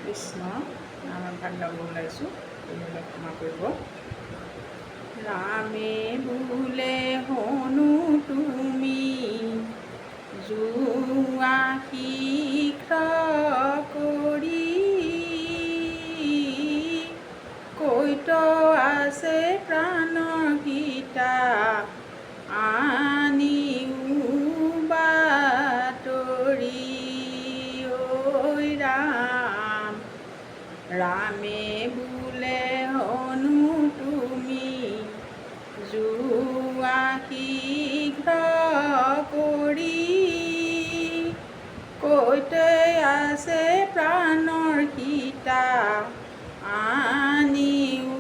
কৃষ্ণ আমাৰ ভাগ গাব ওলাইছোঁ, তেনেহ'লে ক্ষমা কৰিব। ৰামে বোলে হনু তুমি যোৱা শীঘ্ৰ কৰি, কৈত আছে প্ৰাণৰ গীতা আনিও বাতৰি। ৰামে বোলে হনু তুমি যোৱা শীঘ্ৰ কৰি, কৈতে আছে প্ৰাণৰ সীতা আনিও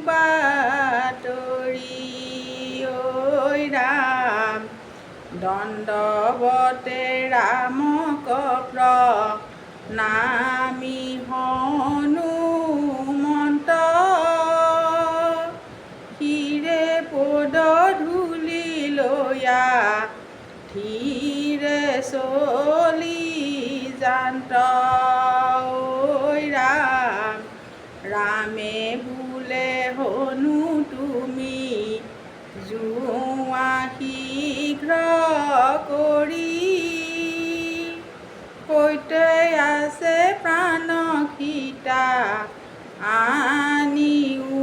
বাতৰি। ৰাম দণ্ডৱতে ৰামক প্ৰণামি হনুমন্ত, শিৰে পদ ধূলি লয়া ধীৰে চলি যান্ত। ৰামে বোলে হনু তুমি যোৱা শীঘ্ৰ কৰি, কৈতে আছে প্ৰাণ সীতা আনিও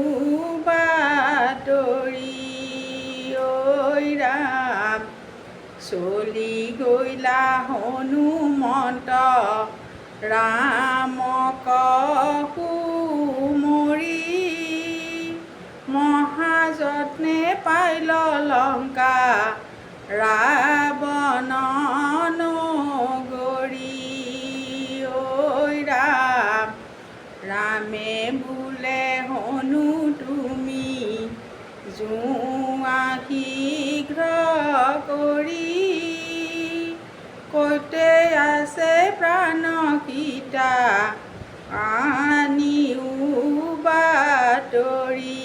বাতৰি। ৰাম চলি গৈলা হনুমন্ত ৰামক সুমৰি, মহাযত্নে পাইল লংকা ৰাৱণ নগৰী। ৰামে বোলে হনু তুমি যোৱা শীঘ্ৰ কৰি, কৈতে আছে প্ৰাণ সীতা আনিও বাতৰি।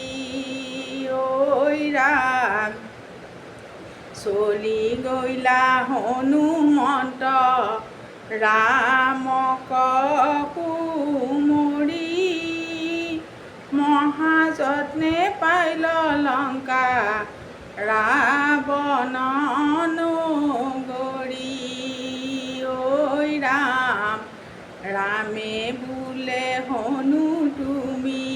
ৰাম চলি গৈলা হনুমন্ত ৰামক সুমৰি, মহাযত্নে পাইল লংকা ৰাৱণ নগৰী। ৰামে বোলে হনু তুমি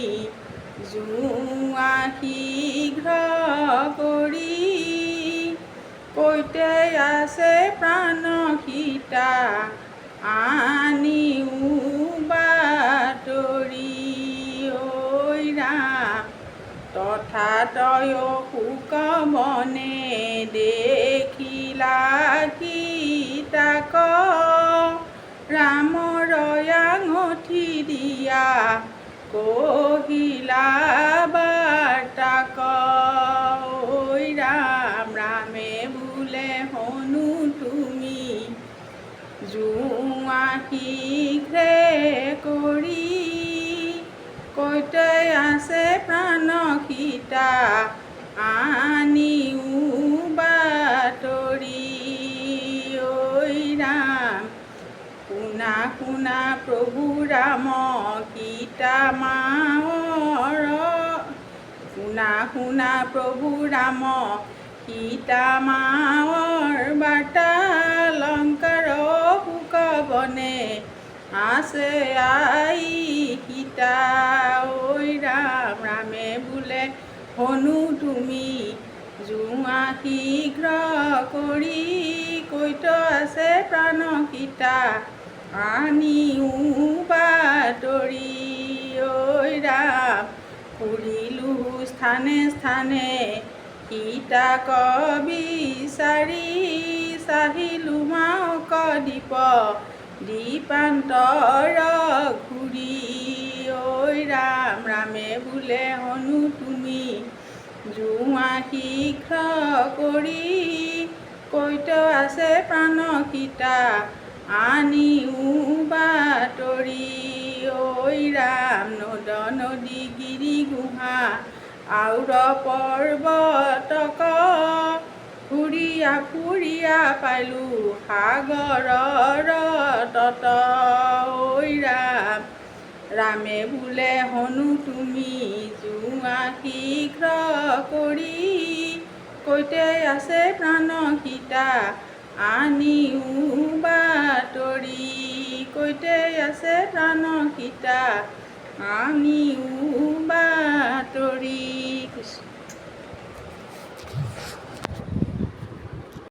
যোৱা শীঘ্ৰ কৰি, কৈতে আছে প্ৰাণ সীতা আনিও বাতৰি। ৰাম তথাতয় শোক বনে দেখিলা সীতাক, ৰামৰ আঙঠি দিয়া কহিলা বাৰ্তাক। ৰামে বোলে হনু তুমি যোৱা শীঘ্ৰে কৰি, কৈতে আছে প্ৰাণ সীতা আনিও বাতৰি। ৰাম শুনা শুনা প্ৰভু ৰাম সীতা মাৰ, শুনা শুনা প্ৰভু ৰাম সীতা মাৰ বাৰ্তা, লংকাৰ শোক বনে আছে আই সীতা। ৰামে বোলে হনু তুমি যোৱা শীঘ্ৰ কৰি, কৈত আছে প্ৰাণ সীতা আনিও বাতৰি। ৰাম ফুৰিলো স্থানে স্থানে সীতাক বিচাৰি, চাহিলো মাওক দীপ দীপান্তৰ ঘূৰি। ৰামে বোলে হনু তুমি যোৱা শীঘ্ৰ কৰি, কৈত আছে প্ৰাণ সীতা আনিও বাতৰি। ৰাম নদ নদী গিৰি গুহা আউৰ পৰ্বতক, ফুৰিয়া ফুৰিয়া পাইলো সাগৰৰ তট। ৰাম ৰামে বোলে হনু তুমি যোৱা শীঘ্ৰ কৰি, কৈতে আছে প্ৰাণ সীতা আনিও বাতৰি, কৈতে আছে প্ৰাণ সীতা আনিও